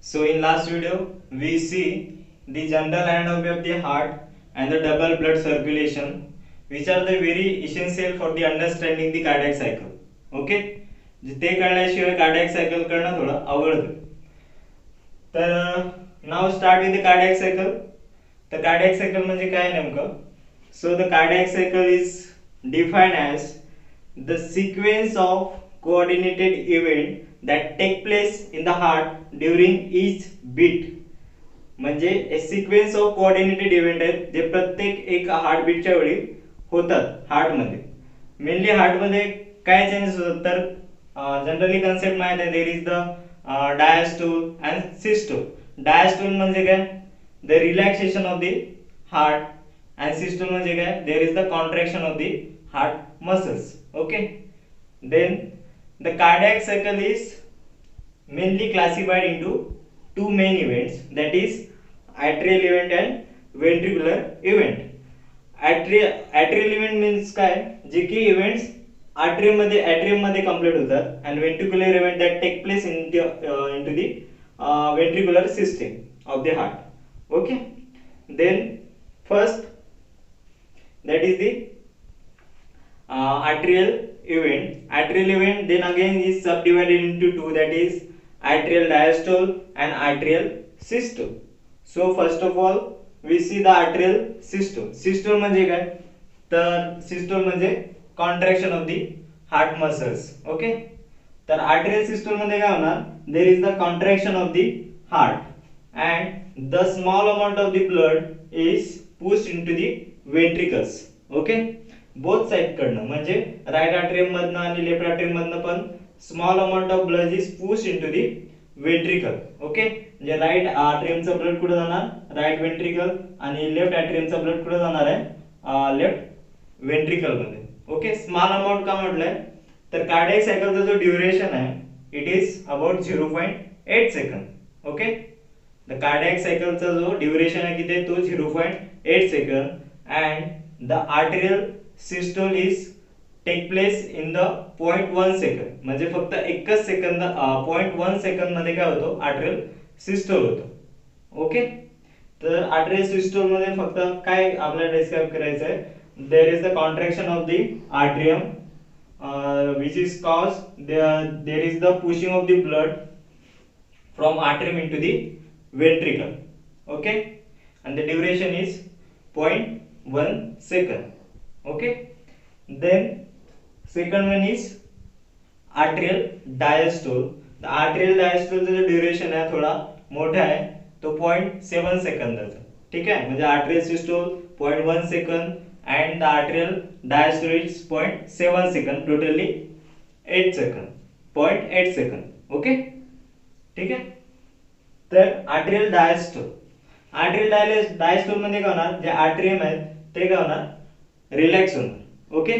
So in last video we see the general anatomy of the heart and the double blood circulation, which are the very essential for the understanding the cardiac cycle. Okay, ते कळल्याशिवाय cardiac cycle करणं थोडं अवघड होतं. तर now start with the cardiac cycle. तर cardiac cycle म्हणजे काय नेमकं? So the cardiac cycle is defined as the sequence of coordinated event that take place in the heart during each beat. म्हणजे एक सिक्वेन्स ऑफ कोऑर्डिनेटेड इव्हेंट आहेत जे प्रत्येक एक हार्टबीटच्या वेळी होतात हार्टमध्ये. मेनली हार्टमध्ये काय चेंजेस होतात तर जनरली कन्सेप्ट माहित आहे, there is the diastole and systole. Diastole म्हणजे काय? The relaxation of the heart and systole म्हणजे काय? There is the contraction of the heart muscles. Okay, then the cardiac cycle is mainly classified into two main events, that is atrial event and ventricular event. Atrial event means काय? जे की events atrium मध्ये complete होतात and ventricular event that take place into the ventricular system of the heart. Okay, then first that is the atrial event then again is subdivided into two, that is atrial diastole and atrial systole. So first of all we see the atrial systole. Systole म्हणजे काय? तर systole म्हणजे contraction of the heart muscles. Okay, तर atrial systole मध्ये काय होणार? There is the contraction of the heart and the small amount of the blood is pushed into the ventricles. Okay, both side कडनं म्हणजे right atrium मधनं आणि left atrium मधनं पण small amount of blood is push into the ventricle. Okay, म्हणजे right आट्रियमचा blood कुठे जाणार? Right ventricle. आणि लेफ्ट आट्रियमचा ब्लड कुठे जाणार आहे? लेफ्ट वेंट्रिकल मध्ये. ओके, स्मॉल अमाउंट का म्हटलंय तर कार्डियक सायकलचा जो ड्युरेशन आहे it is about 0.8 second. Okay, the cardiac सायकलचा जो ड्युरेशन आहे किती? तो 0.8 second and the arterial systole is take place in the 0.1 second. म्हणजे फक्त एकच सेकंद 0.1 सेकंड मध्ये काय होतो? आर्टेरियल सिस्टोल होतो. ओके, तर आर्टेरियल सिस्टोल मध्ये फक्त काय आपल्याला डिस्क्राइब करायचं आहे? There is the contraction of the atrium which is caused there is the pushing of the blood from arterium into the ventricle. Okay, and the duration is 0.1 second. Okay, then second one is arterial diastole. The arterial diastole चा जो duration आहे थोडा मोठा आहे, तो 0.7 सेकंदाचा. ठीक आहे, म्हणजे arterial systole 0.1 second and the arterial diastole is 0.7 second, totally 8 second, 0.8 second. Okay, ठीक आहे. तर arterial diastole मध्ये काय होणार? जे आर्टरियम आहे ते काय होणार? रिलॅक्स होणार. ओके,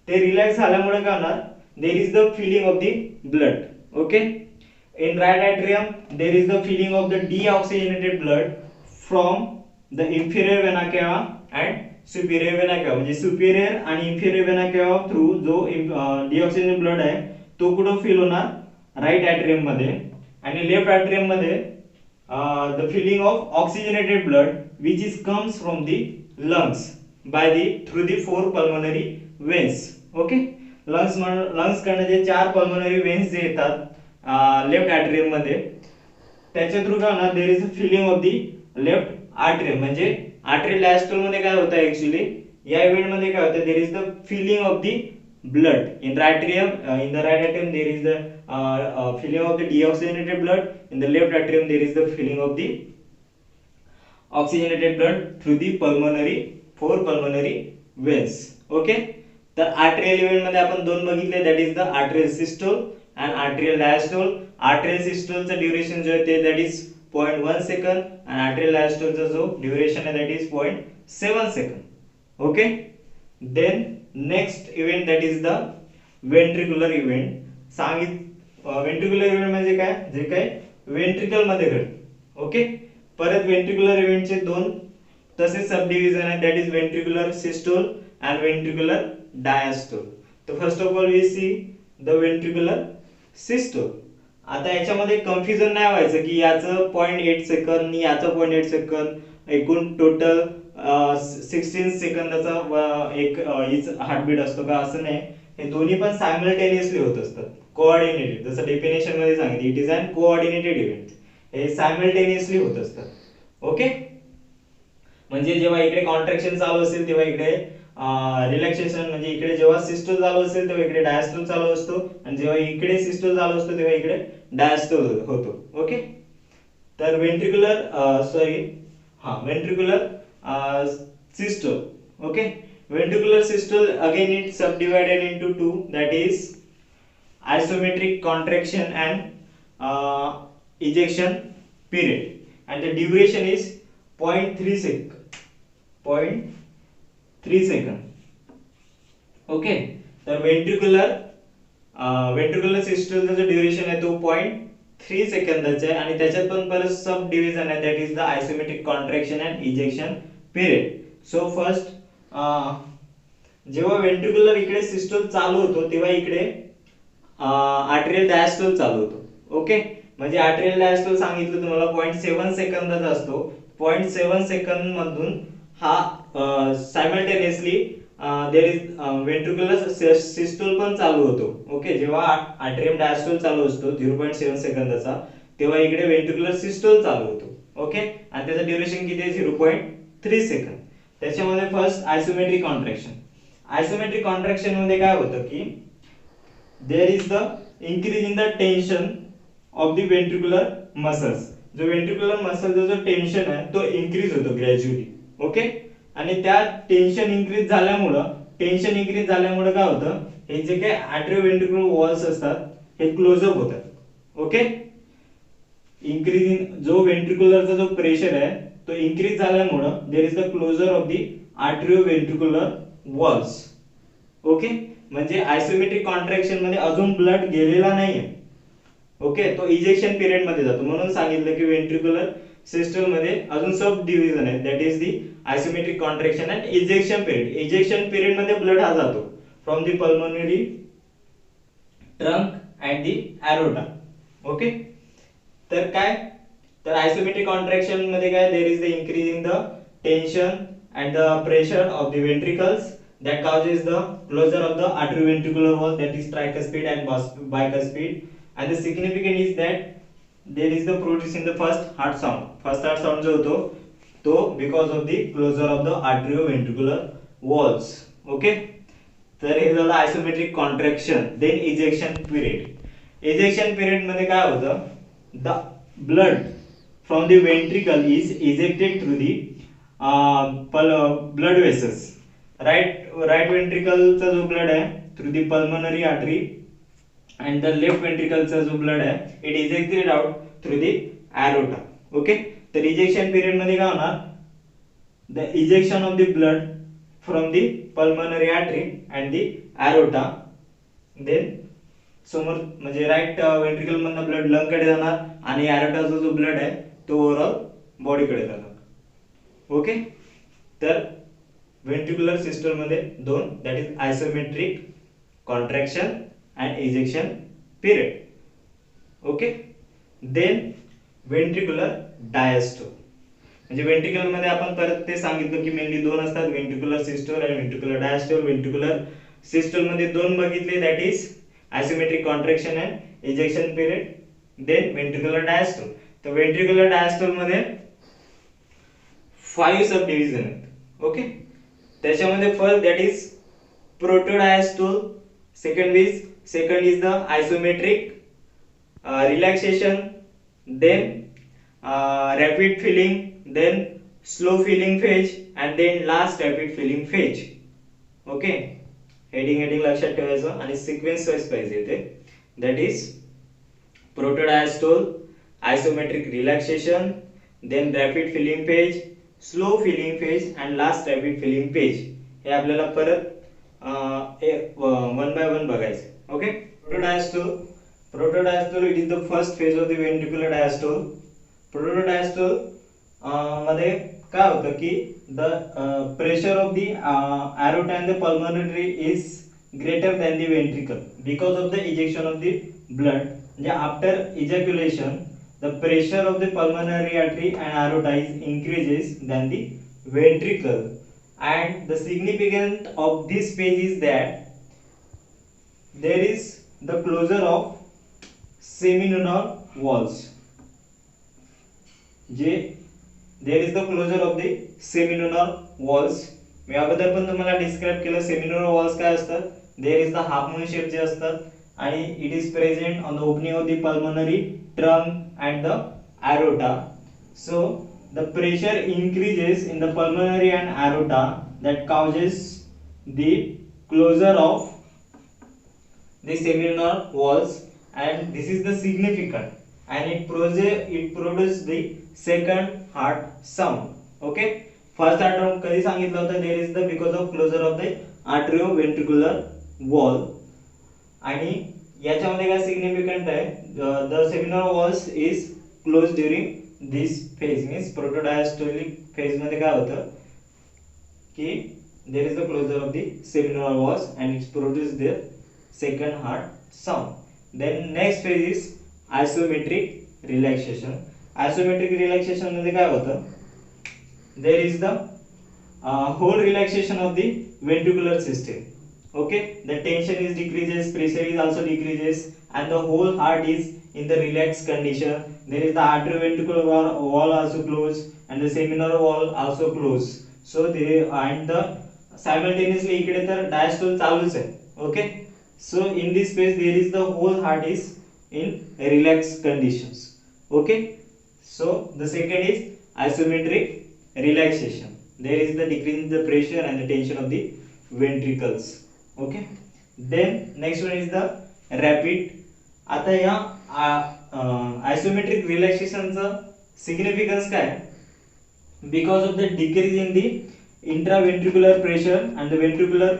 ते रिलॅक्स झाल्यामुळे काय होणार? There is the filling of the blood. Okay, in right atrium there is the filling of the deoxygenated blood from the inferior vena cava and superior vena cava. म्हणजे superior आणि inferior vena cava through जो deoxygenated blood आहे तो कुठे fill होणार? Right atrium मध्ये. आणि left atrium मध्ये the filling of oxygenated blood which is comes from the lungs by the through the 4 pulmonary veins. Okay, lungs कडे जे 4 pulmonary veins जे येतात लेफ्ट एट्रियम मध्ये त्याच्या थ्रू काय होणार? There is a filling of the left atrium. म्हणजे arterial diastole मध्ये काय होतं ऍक्च्युअली या इव्हेंट मध्ये काय होतं? There is the filling of the blood in the right atrium there is the filling of the deoxygenated blood. In the left atrium there is the filling of the oxygenated blood through the 4 pulmonary veins. Okay, तर arterial event मध्ये आपण दोन बघितले, that is the arterial systole and arterial diastole. Arterial सिस्टोलचा duration जो आहे ते that is 0.1 second आणि आर्टरियल डायस्टोलचा जो ड्युरेशन आहे that is 0.7 second. Okay, then next event that is the ventricular event. Ventricular event म्हणजे काय? जे काय वेंट्रिकल मध्ये घडतं. ओके, परत वेंट्रिक्युलर इव्हेंटचे दोन तसेच सब डिव्हिजन आहे, that is ventricular systole and ventricular diastole. तर first of all we see the ventricular systole. आता याच्यामध्ये कन्फ्युजन नाही व्हायचं की याचं 0.8 सेकंद आणि याचं 0.8 सेकंद, एकूण टोटल 16 सेकंदाचा एक हीच हार्टबीट असतो का, असं नाही. हे दोन्ही पण सायमल्टेनियसली होत असतात, कोऑर्डिनेटेड. जसं डेफिनेशन मध्ये सांगितलं, it is an coordinated event. हे सायमल्टेनियसली होत असतात. ओके, म्हणजे जेव्हा इकडे कॉन्ट्रॅक्शन चालू असेल तेव्हा इकडे रिलॅक्सेशन, म्हणजे इकडे जेव्हा सिस्टोल चालू असेल तेव्हा इकडे डायस्टोल चालू असतो, आणि जेव्हा इकडे सिस्टोल चालू असतो तेव्हा इकडे डायस्टोल होतो. ओके, तर ventricular ventricular systole. Okay, ventricular systole again it subdivided into two, that is isometric contraction and ejection period, and the duration is 0.3 second. Okay, तर वेंट्रिक्युलर सिस्टोलचा जो ड्युरेशन आहे तो 0.3 सेकंदाचा आहे, आणि त्याच्यात पण परत सब डिव्हिजन आहे, that is the isometric contraction and ejection period. So first जेव्हा वेंट्रिक्युलर इकडे सिस्टोल चालू होतो तेव्हा इकडे आर्टेरियल डायस्टोल चालू होतो. ओके, म्हणजे आर्टेरियल डायस्टोल सांगितलं तुम्हाला 0.7 सेकंदाचा असतो. 0.7 सेकंद मधून हा simultaneously there is ventricular systole पण चालू होतो. ओके, जेव्हा आर्टेरियल डायस्टोल चालू असतो 0.7 सेकंदाचा, तेव्हा इकडे वेंट्रिक्युलर सिस्टोल चालू होतो. ओके, आणि त्याचं ड्युरेशन किती आहे, 0.3 सेकंद. त्याच्यामध्ये first isometric contraction. Isometric contraction मध्ये काय होतं की there is the increase in the tension of the ventricular muscles. जो वेंट्रिक्युलर मसलचा जो टेन्शन आहे तो इंक्रीज होतो ग्रॅज्युअली. ओके, आणि त्या टेन्शन इंक्रीज झाल्यामुळे काय होतं, हे जे काही आर्टेरिओवेंट्रिक्युलर वॉल्स असतात हे क्लोजअप होतात. ओके, इंक्रीज इन जो वेंट्रिक्युलरचा जो प्रेशर आहे तो इंक्रीज झाल्यामुळे there is the closure of the arterioventricular walls. Okay, म्हणजे आयसोमेट्रिक कॉन्ट्रॅक्शन मध्ये अजून ब्लड गेलेला नाहीये. ओके, तो इजेक्शन पिरियड मध्ये जातो. म्हणून सांगितलं की वेंट्रिक्युलर सिस्टोल मध्ये अजून सब डिव्हिजन आहे, that is the isometric contraction and ejection period. Ejection period मध्ये ब्लड हा जातो from the pulmonary trunk and the aorta. Okay, तर काय, तर आयसोमेट्रिक कॉन्ट्रॅक्शन मध्ये काय, there is the increase in the tension and the pressure of the ventricles that causes the closure of the arterioventricular wall, that is tricuspid and bicuspid, and the significant is that there is the produce in the first heart sound जो होतो तो because of the closure of the arterioventricular walls. Okay, तर हे झालं isometric contraction. Then ejection period. Ejection period मध्ये काय होतं, the blood from the ventricle is ejected through the blood vessels. Right वेंट्रिकलचा जो ब्लड आहे through the pulmonary artery, and the left वेंट्रिकलचा जो ब्लड आहे it ejected out through the aorta. Okay, तर इजेक्शन पिरियड मध्ये काय होणार, the ejection of the blood from the pulmonary artery and the aorta. Then समोर म्हणजे राइट वेंट्रिकल मधनं ब्लड लंग कडे जाणार, आणि एरोटाचा जो ब्लड आहे तो ओव्हरऑल बॉडी कडे जाणार. ओके, तर वेंट्रिक्युलर सिस्टम मध्ये दोन, that is isometric contraction and ejection period. Okay, then ventricular diastole. म्हणजे वेंट्रिकल मध्ये आपण परत ते सांगितलं की मेनली दोन असतात, वेंट्रिक्युलर सिस्टोल आणि वेंट्रिक्युलर डायस्टोल. वेंट्रिक्युलर सिस्टोल मध्ये दोन बघितले, that is isometric contraction and ejection period. Then ventricular diastole. तर वेंट्रिक्युलर डायस्टोल मध्ये 5 सब डिव्हिजन आहेत. ओके, त्याच्यामध्ये first that is protodiastole. Second is the isometric relaxation, then rapid filling, then slow filling phase, and then last rapid filling phase. Okay, heading लक्षात ठेवायचं आणि sequence wise पाहिजे ते. That is protodiastole, isometric relaxation, then rapid filling phase, slow filling phase and last rapid filling phase. हे आपल्याला परत one by one बघायचं. Okay, protodiastole it is the first phase of the ventricular diastole. Protodiastole मध्ये काय होतं की the pressure of the aorta and the pulmonary is greater than the ventricle because of the ejection of the blood. after ejaculation the pressure of the pulmonary artery and aorta is increases than the ventricle, and the significance of this phase is that there is the closure of seminal walls. जे there is the closure of the seminal walls. मी अगोदर पण तुम्हाला describe केलं seminal walls काय असतात. There is the half moon shape जे असतात आणि it is present on the opening of the pulmonary trunk and the aorta. So the pressure increases in the pulmonary and aorta that causes the closure of the seminal walls, and this is the significant, and it produces the second heart sound. Okay, first heart sound कधी सांगितलं होतं, there is the because of closure of the atrioventricular wall. आणि याच्यामध्ये काय significant आहे, the seminal walls is closed during this phase, means protodiastolic phase मध्ये काय होतं की there is the closure of the seminal walls and it produces the second heart sound. Then next phase is isometric relaxation. Isometric relaxation मध्ये काय होतं, there is the whole relaxation of the ventricular system. Okay, the tension is decreases, pressure is also decreases, and the whole heart is in the relaxed condition. There is the atrioventricular wall also closed and the seminal wall also closed. So they and the simultaneously इकडे तर diastole चालूच आहे. Okay, so in this phase there is the whole heart is in relaxed conditions. Okay, so the second is isometric relaxation. There is the decrease in the pressure and the tension of the ventricles. Okay, then next one is the rapid. आता या isometric relaxation चा significance काय, because of the decrease in the intraventricular pressure and the ventricular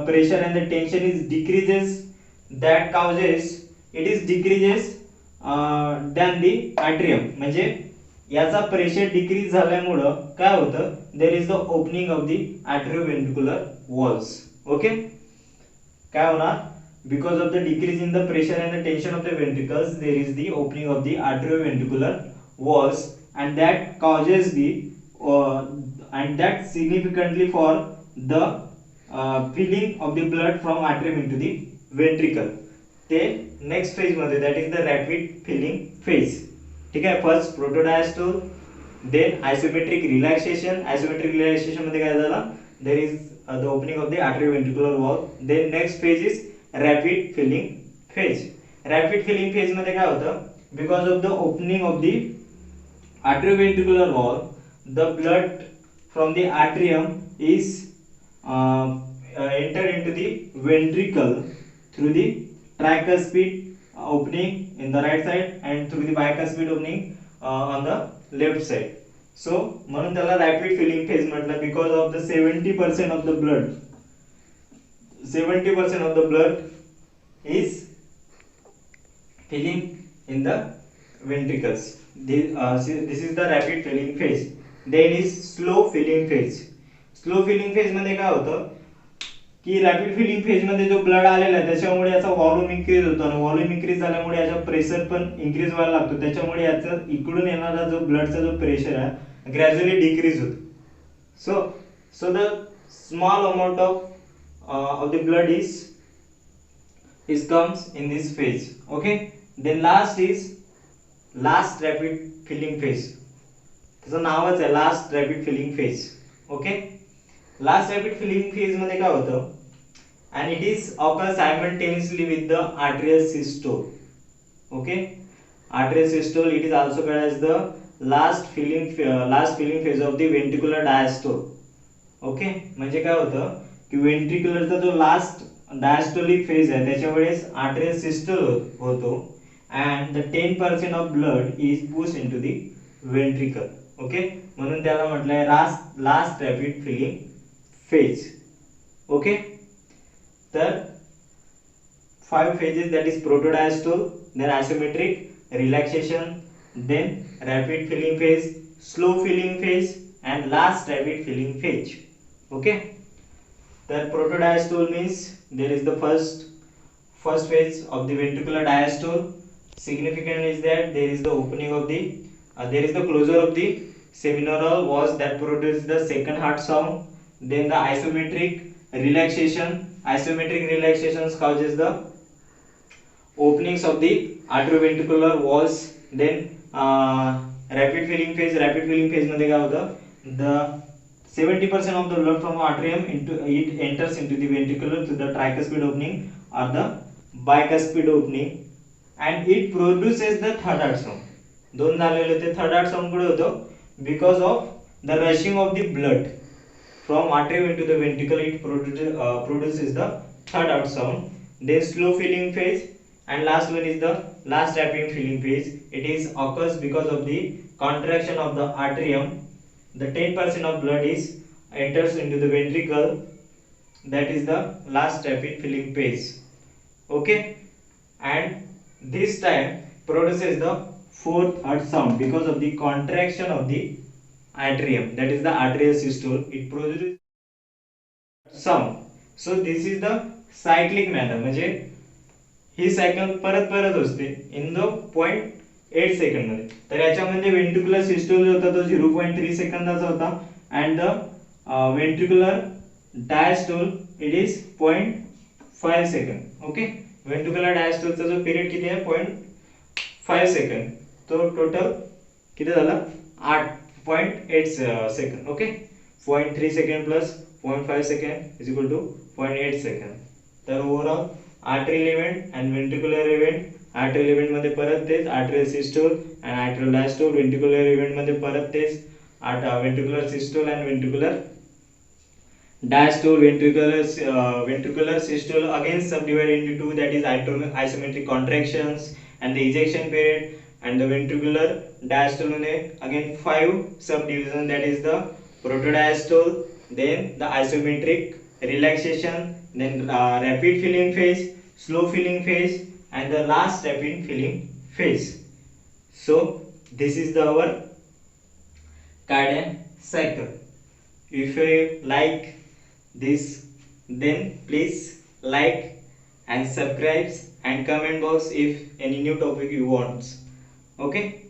pressure and the tension is decreases, that causes it is decreases than the atrium. म्हणजे याचा pressure decrease झाल्यामुळे काय होतं, there is the opening of the atrioventricular walls. Okay, काय होणार, because of the decrease in the pressure and the tension of the ventricles there is the opening of the atrioventricular walls, and that causes the and that significantly for the filling of the blood from atrium into the ventricle. ते next phase मध्ये, that is the rapid filling phase. ठीक आहे, first protodiastole, then isometric relaxation. Isometric relaxation मध्ये काय झालं, there is the opening of the atrioventricular wall. Then next phase is rapid filling phase. Rapid filling phase मध्ये काय होतं, because of the opening of the atrioventricular wall the blood from the atrium is entered into the ventricle through the tricuspid opening in the right side and through the bicuspid opening on the left side. So म्हणून त्याला rapid filling phase म्हटलं, because of the 70% of the blood, 70% of the blood is filling in the ventricles. This is the rapid filling phase. Then is slow filling phase. Slow filling phase मध्ये काय होतं की rapid filling phase मध्ये जो blood आलेला आहे त्याच्यामुळे याचा व्हॉल्यूम इन्क्रीज होतो, आणि व्हॉल्यूम इन्क्रीज झाल्यामुळे याचा प्रेशर पण इन्क्रीज व्हायला लागतो. त्याच्यामुळे याचा इकडून येणारा जो ब्लडचा जो प्रेशर आहे ग्रॅज्युअली डिक्रीज होतो. So the small amount of the blood is comes in this phase. Okay, then last is last rapid filling phase. त्याचं नावच आहे last rapid filling phase. Okay, last rapid filling phase मध्ये काय होतं, and it is occur simultaneously with the atrial systole. Okay, atrial systole, it is also called as the last filling phase of the ventricular diastole. Okay, म्हणजे काय होतं की ventricular जो last diastolic phase आहे त्याच्या वेळेस atrial systole होतो and the 10% of blood is pushed into the ventricle. Okay, म्हणून त्याला म्हटलंय last rapid filling phase. Okay, तर 5 phases, that is protodiastole, then isometric relaxation, then rapid filling phase, slow filling phase, and last rapid filling phase. Okay, the protodiastole means there is the first phase of the ventricular diastole, significant is that there is the opening of the there is the closure of the seminal walls that produce the second heart sound. Then the isometric relaxations causes the openings of the atrioventricular walls. Then rapid filling phase मध्ये काय होतं, the 70% of the blood from atrium into it enters into the ventricular to the tricuspid opening or the bicuspid opening and it produces the third heart sound. दोन झालेले होते, third heart sound कुठे होतो, because of the rushing of the blood from atrium into the ventricle. It produces the third heart sound. Then slow filling phase, and last one is the last rapid filling phase. It is occurs because of the contraction of the atrium. The 10% of blood is enters into the ventricle. That is the last rapid filling phase. Okay, and this time produces the fourth heart sound because of the contraction of the atrium, that is the atrial systole. It produces sound. So this is the cyclic manner, म्हणजे ही cycle परत परत असते in the 0.8 second मध्ये. तर याच्यामध्ये वेंट्रिक्युलर systole जो होता तो 0.3 सेकंदाचा होता and the ventricular diastole it is 0.5 second. Okay, ventricular डायस्टोलचा जो पिरियड किती आहे 0.5 सेकंड. तो टोटल किती झाला 8.8 second. Okay, 0.3 second plus 0.5 second is equal to 0.8 second. तर overall arterial event and ventricular event. Arterial event मध्ये परत तेच arterial systole and arterial diastole. Ventricular event मध्ये परत तेच ventricular systole and ventricular diastole. Ventricular systole again subdivided into two, that is isometric contractions and the ejection period. And the ventricular diastole again 5 subdivision, that is the protodiastole, then the isometric relaxation, then rapid filling phase, slow filling phase, and the last rapid filling phase. So this is our cardiac cycle. If you like this, then please like and subscribe and comment box if any new topic you want. Okay.